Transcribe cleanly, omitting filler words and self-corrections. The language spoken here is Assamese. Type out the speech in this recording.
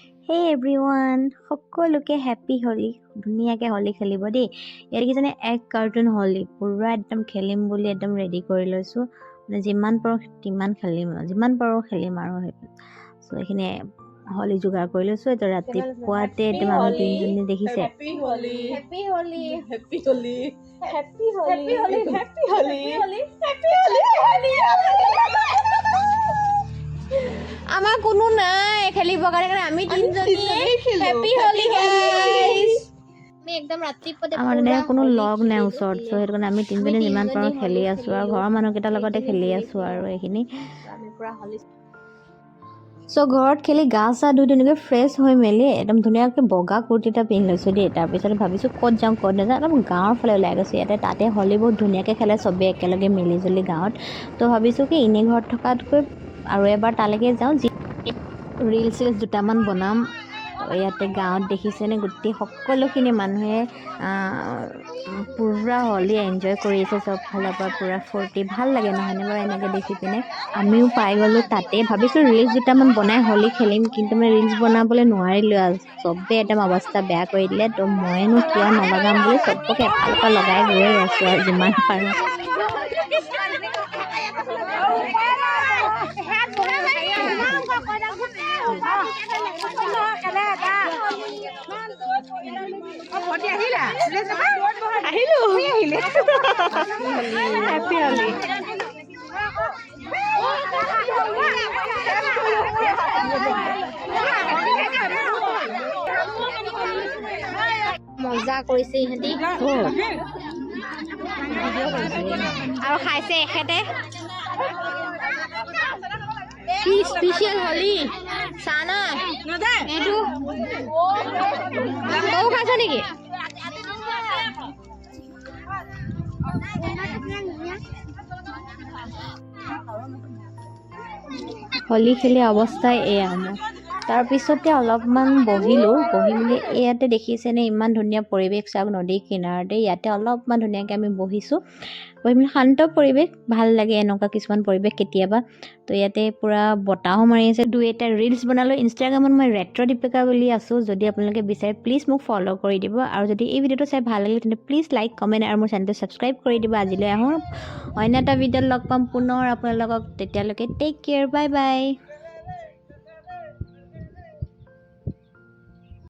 Hey everyone, সকলোকে হ্যাপি হোলি ধুনীয়াকে হোলি খেলিব দেই ইয়াৰ কিজানে এক কাৰ্টুন হোলি পুৰা একদম খেলিম বুলি একদম ৰেডি কৰি লৈছো মানে যিমান পাৰো তিমান খেলিম আৰু সো এখিনি হোলি যোগাৰ কৰি লৈছো এটা ৰাতিপুৱাতে একদম আমি তিনিজনী দেখিছে Happy Holi. Happy Holi. Happy Holi. Happy Holi. Happy Holi. Happy Holi. Happy Holi. আমাৰ কোনো নাই খেলিবৰ কাৰণে আমি তিনিজনীয়ে হ্যাপি হোলি গাইস আমি একদম ৰাতিপুৱাতে আমাৰ মানে কোনো লগ নাই ওচৰত সো সেইটো কাৰণে আমি তিনিজনী যিমান পাৰো খেলি আছো আৰু ঘৰৰ মানুহকেইটাৰ লগতে খেলি আছো আৰু এইখিনি আমি পুৰা হোলি সো ঘৰত খেলি গা চা ধুই ধুনীয়াকৈ ফ্ৰেছ হৈ মেলি একদম ধুনীয়াকৈ বগা কুৰ্তি এটা পিন্ধি লৈছোঁ দেই তাৰপিছত ভাবিছোঁ ক'ত যাওঁ ক'ত নাযাওঁ একদম গাঁৱৰ ফালে ওলাই গৈছোঁ তাতে হোলি বহুত ধুনীয়াকৈ খেলে চবেই একেলগে মিলি জুলি গাঁৱত তো ভাবিছোঁ কি এনেই ঘৰত থকাতকৈ আৰু এবাৰ তালৈকে যাওঁ ৰিলছ দুটামান বনাম ইয়াতে গাঁৱত দেখিছেনে গোটেই সকলোখিনি মানুহে পুৰা হোলি এনজয় কৰিছে চব ফালৰ পৰা পুৰা ফূৰ্তি ভাল লাগে নহয়নে বাৰু এনেকৈ দেখি পিনে আমিও পাই গ'লোঁ তাতে ভাবিছোঁ ৰিলছ দুটামান বনাই হোলি খেলিম কিন্তু মানে ৰিলছ বনাবলৈ নোৱাৰিলোঁ আৰু চবে একদম অৱস্থা বেয়া কৰি দিলে তো মইনো কিয় নলগাম বুলি চবকে এফালৰ পৰা লগাই গৈ আছোঁ আৰু যিমান পাৰোঁ Happy Holi. মজা কৰিছে ইহঁতি আৰু খাইছে এখেতে স্পেচিয়েল হোলি চানা এইটো তও খাইছ নেকি হোলি খেলি অৱস্থা এয়া মোৰ তাৰপিছতে অলপমান বহি মেলি ইয়াতে দেখিছেনে ইমান ধুনীয়া পৰিৱেশ চাওক নদীৰ কিনাৰতে ইয়াতে অলপমান ধুনীয়াকৈ আমি বহিছোঁ বহি মেলি শান্ত পৰিৱেশ ভাল লাগে এনেকুৱা কিছুমান পৰিৱেশ কেতিয়াবা তো ইয়াতে পূৰা বতাহো মাৰি আছে দুই এটা ৰিলছ বনালোঁ ইনষ্টাগ্ৰামত মই ৰেট্ৰ' দীপিকা বুলি আছোঁ যদি আপোনালোকে বিচাৰে প্লিজ মোক ফ'ল' কৰি দিব আৰু যদি এই ভিডিঅ'টো চাই ভাল লাগিলে তেন্তে প্লিজ লাইক কমেণ্ট আৰু মোৰ চেনেলটো ছাবস্ক্ৰাইব কৰি দিব আজিলৈ আহোঁ অন্য এটা ভিডিঅ'ত লগ পাম পুনৰ আপোনালোকক তেতিয়ালৈকে টেক কেয়াৰ বাই বাই